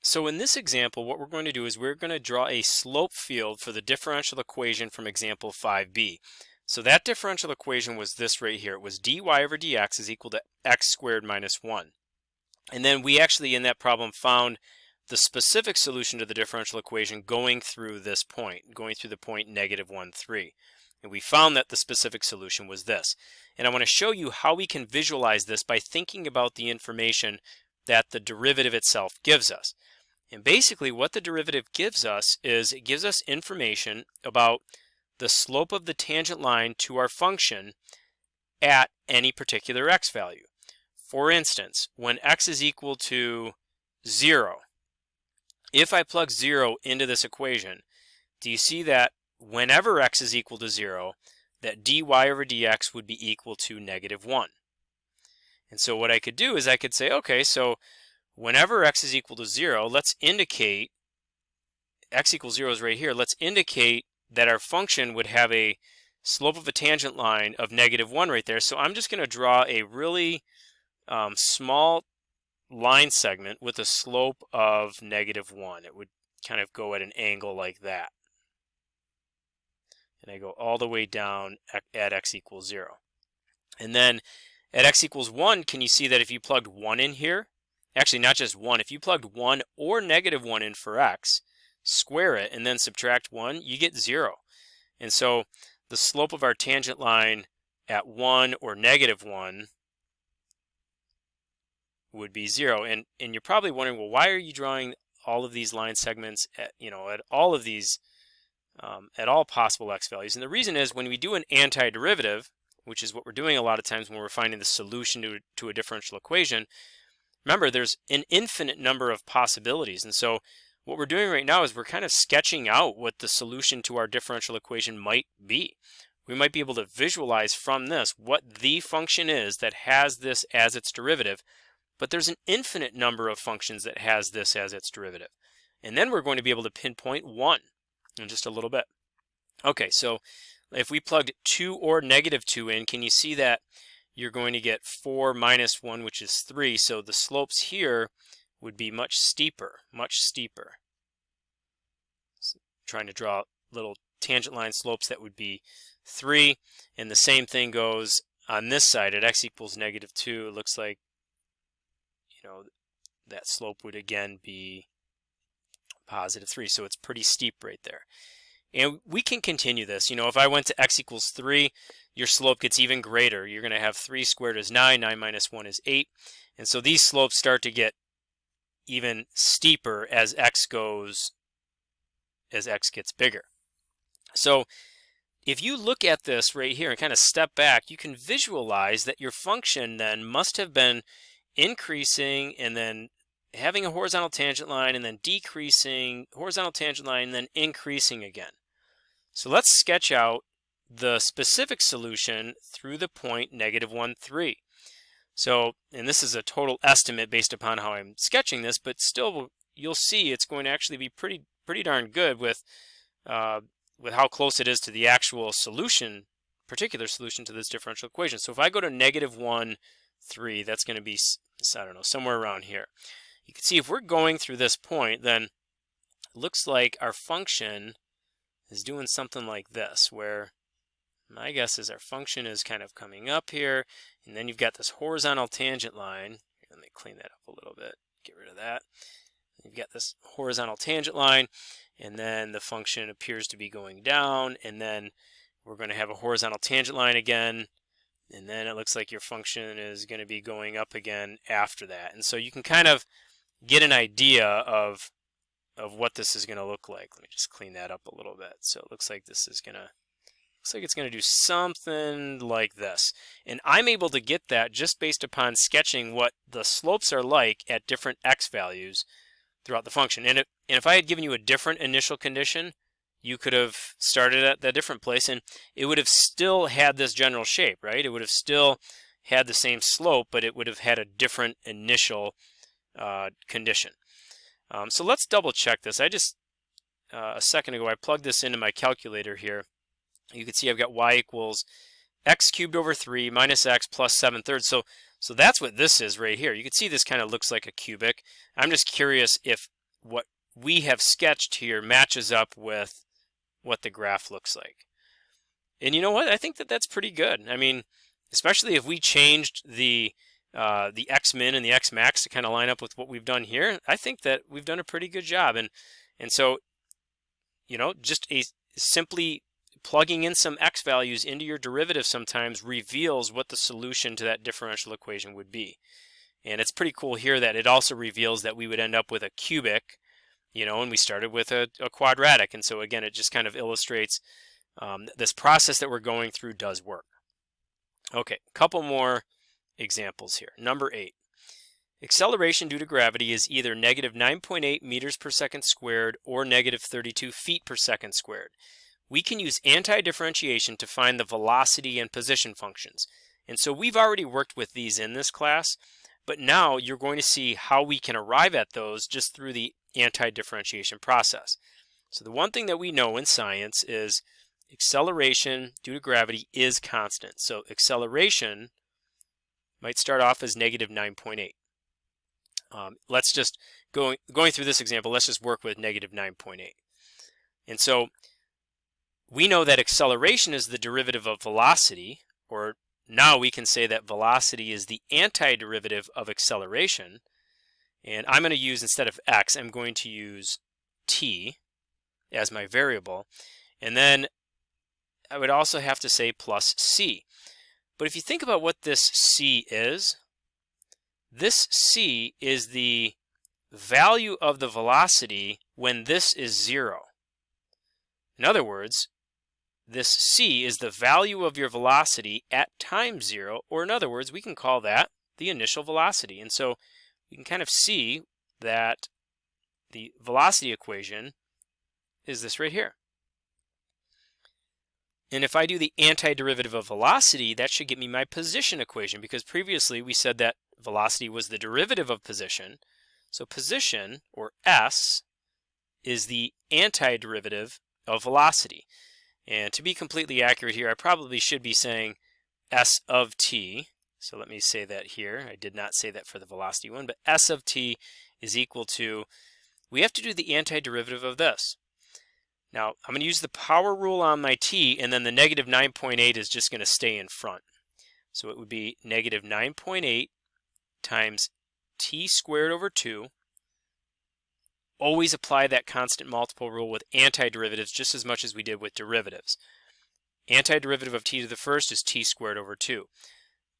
So in this example, what we're going to do is we're going to draw a slope field for the differential equation from example 5b. So that differential equation was this right here. It was dy over dx is equal to x squared minus 1. And then we actually in that problem found the specific solution to the differential equation going through this point, going through the point negative 1, 3. And we found that the specific solution was this. And I want to show you how we can visualize this by thinking about the information that the derivative itself gives us. And basically what the derivative gives us is it gives us information about the slope of the tangent line to our function at any particular x value. For instance, when x is equal to 0, if I plug 0 into this equation, do you see that whenever x is equal to 0, that dy over dx would be equal to negative 1. And so what I could do is I could say, okay, so whenever x is equal to 0, let's indicate, x equals 0 is right here, let's indicate that our function would have a slope of a tangent line of negative 1 right there. So I'm just going to draw a really small line segment with a slope of negative 1. It would kind of go at an angle like that. And I go all the way down at x equals 0. And then at x equals 1, can you see that if you plugged 1 in here, actually not just 1, if you plugged 1 or negative 1 in for x, square it and then subtract 1, you get 0. And so the slope of our tangent line at 1 or negative 1 would be 0. And you're probably wondering, well, why are you drawing all of these line segments at, at all of these, at all possible x values? And the reason is when we do an antiderivative, which is what we're doing a lot of times when we're finding the solution to a differential equation, remember there's an infinite number of possibilities. And so what we're doing right now is we're kind of sketching out what the solution to our differential equation might be. We might be able to visualize from this what the function is that has this as its derivative, but there's an infinite number of functions that has this as its derivative. And then we're going to be able to pinpoint one in just a little bit. Okay, so if we plugged 2 or negative 2 in, can you see that you're going to get 4 minus 1, which is 3. So the slopes here would be much steeper, much steeper. So trying to draw little tangent line slopes that would be 3. And the same thing goes on this side at x equals negative 2. It looks like, that slope would again be positive 3. So it's pretty steep right there. And we can continue this. If I went to x equals 3, your slope gets even greater. You're going to have 3 squared is 9, 9 minus 1 is 8. And so these slopes start to get even steeper as x gets bigger. So if you look at this right here and kind of step back, you can visualize that your function then must have been increasing and then having a horizontal tangent line and then decreasing, horizontal tangent line, and then increasing again. So let's sketch out the specific solution through the point negative 1, 3. So, and this is a total estimate based upon how I'm sketching this, but still you'll see it's going to actually be pretty darn good with how close it is to the actual solution, particular solution to this differential equation. So if I go to negative 1, 3, that's going to be, I don't know, somewhere around here. You can see if we're going through this point, then it looks like our function is doing something like this, where my guess is our function is kind of coming up here, and then you've got this horizontal tangent line. Let me clean that up a little bit, get rid of that. You've got this horizontal tangent line, and then the function appears to be going down, and then we're going to have a horizontal tangent line again, and then it looks like your function is going to be going up again after that. And so you can kind of get an idea of what this is going to look like. Let me just clean that up a little bit. So it looks like this is going to, looks like it's going to do something like this. And I'm able to get that just based upon sketching what the slopes are like at different x values throughout the function. And if I had given you a different initial condition, you could have started at that different place and it would have still had this general shape, right? It would have still had the same slope, but it would have had a different initial condition. So let's double check this. I just, a second ago, I plugged this into my calculator here. You can see I've got y equals x cubed over 3 minus x plus 7/3. So that's what this is right here. You can see this kind of looks like a cubic. I'm just curious if what we have sketched here matches up with what the graph looks like. And you know what? I think that that's pretty good. I mean, especially if we changed the x min and the x max to kind of line up with what we've done here, I think that we've done a pretty good job. And so, you know, just simply plugging in some x values into your derivative sometimes reveals what the solution to that differential equation would be. And it's pretty cool here that it also reveals that we would end up with a cubic, you know, and we started with a quadratic. And so again, it just kind of illustrates this process that we're going through does work. Okay, a couple more examples here. Number 8. Acceleration due to gravity is either negative 9.8 meters per second squared or negative 32 feet per second squared. We can use anti-differentiation to find the velocity and position functions. And so we've already worked with these in this class, but now you're going to see how we can arrive at those just through the anti-differentiation process. So the one thing that we know in science is acceleration due to gravity is constant. So acceleration might start off as negative 9.8. Let's just, going through this example, let's just work with negative 9.8. And so we know that acceleration is the derivative of velocity, or now we can say that velocity is the antiderivative of acceleration. And I'm going to use, instead of x, I'm going to use t as my variable. And then I would also have to say plus c. But if you think about what this c is, this c is the value of the velocity when this is 0. In other words, this c is the value of your velocity at time 0, or in other words, we can call that the initial velocity. And so we can kind of see that the velocity equation is this right here. And if I do the antiderivative of velocity, that should get me my position equation, because previously we said that velocity was the derivative of position. So position, or s, is the antiderivative of velocity. And to be completely accurate here, I probably should be saying s of t. So let me say that here. I did not say that for the velocity one, but s of t is equal to, we have to do the antiderivative of this. Now, I'm going to use the power rule on my t, and then the negative 9.8 is just going to stay in front. So it would be negative 9.8 times t squared over 2. Always apply that constant multiple rule with antiderivatives just as much as we did with derivatives. Antiderivative of t to the first is t squared over 2.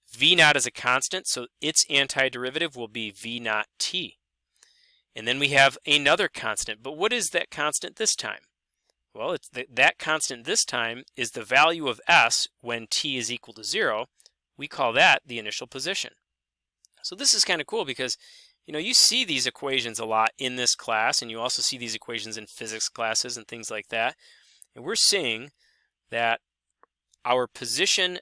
V naught is a constant, so its antiderivative will be v naught t. And then we have another constant, but what is that constant this time? Well, that constant this time is the value of s when t is equal to 0. We call that the initial position. So this is kind of cool because, you know, you see these equations a lot in this class, and you also see these equations in physics classes and things like that. And we're seeing that our position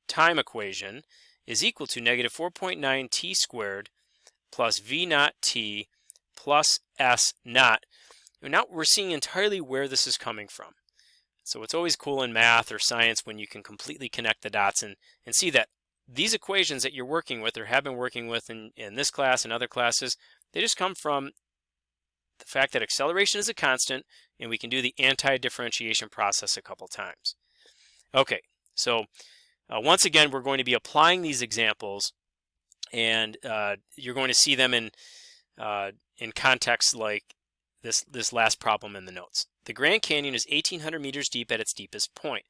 time equation is equal to negative 4.9 t squared plus v naught t plus s naught. And now we're seeing entirely where this is coming from. So it's always cool in math or science when you can completely connect the dots and see that these equations that you're working with or have been working with in this class and other classes, they just come from the fact that acceleration is a constant, and we can do the anti-differentiation process a couple times. Okay, so once again, we're going to be applying these examples, and you're going to see them in contexts like this last problem in the notes. The Grand Canyon is 1,800 meters deep at its deepest point.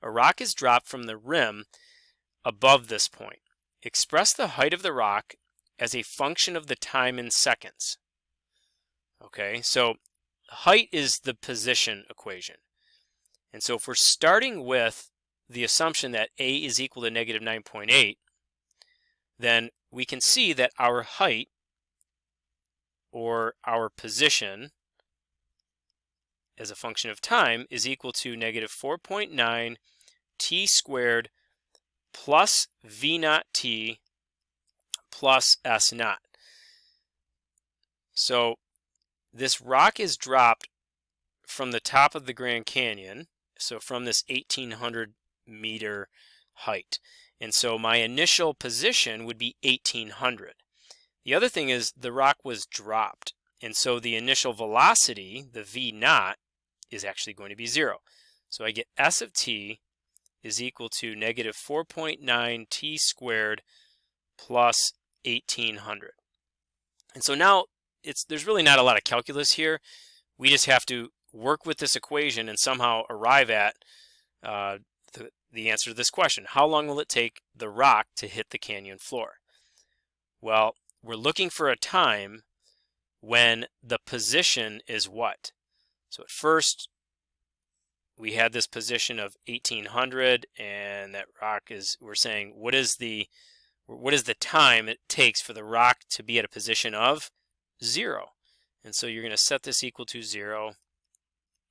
A rock is dropped from the rim above this point. Express the height of the rock as a function of the time in seconds. Okay, so height is the position equation. And so if we're starting with the assumption that a is equal to negative 9.8, then we can see that our height, or our position as a function of time, is equal to negative 4.9 t squared plus v naught t plus s naught. So this rock is dropped from the top of the Grand Canyon, so from this 1,800 meter height. And so my initial position would be 1,800. The other thing is the rock was dropped. And so the initial velocity, the v naught, is actually going to be 0. So I get s of t is equal to negative 4.9 t squared plus 1800. And so now there's really not a lot of calculus here. We just have to work with this equation and somehow arrive at the answer to this question. How long will it take the rock to hit the canyon floor? Well, we're looking for a time when the position is what? So at first, we had this position of 1800, and that rock is, we're saying, what is the time it takes for the rock to be at a position of 0? And so you're going to set this equal to 0,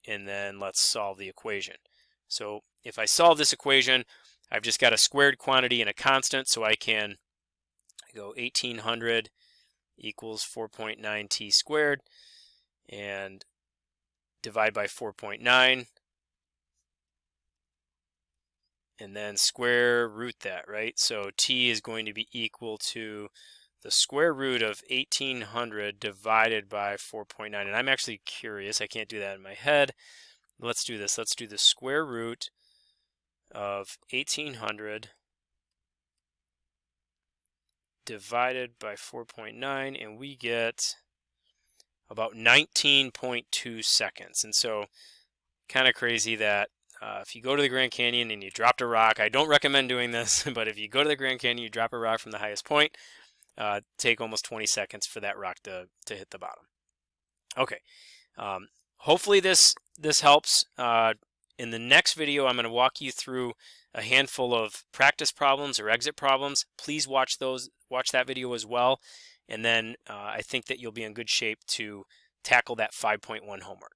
and then let's solve the equation. So if I solve this equation, I've just got a squared quantity and a constant, so I can go 1800 equals 4.9 t squared, and divide by 4.9, and then square root that, right? So t is going to be equal to the square root of 1800 divided by 4.9. And I'm actually curious, I can't do that in my head. Let's do this. Let's do the square root of 1800 divided by 4.9, and we get about 19.2 seconds. And so kind of crazy that if you go to the Grand Canyon and you dropped a rock, I don't recommend doing this, but if you go to the Grand Canyon, you drop a rock from the highest point, take almost 20 seconds for that rock to hit the bottom. Okay, hopefully this helps. In the next video, I'm going to walk you through a handful of practice problems or exit problems. Please watch that video as well, and then I think that you'll be in good shape to tackle that 5.1 homework.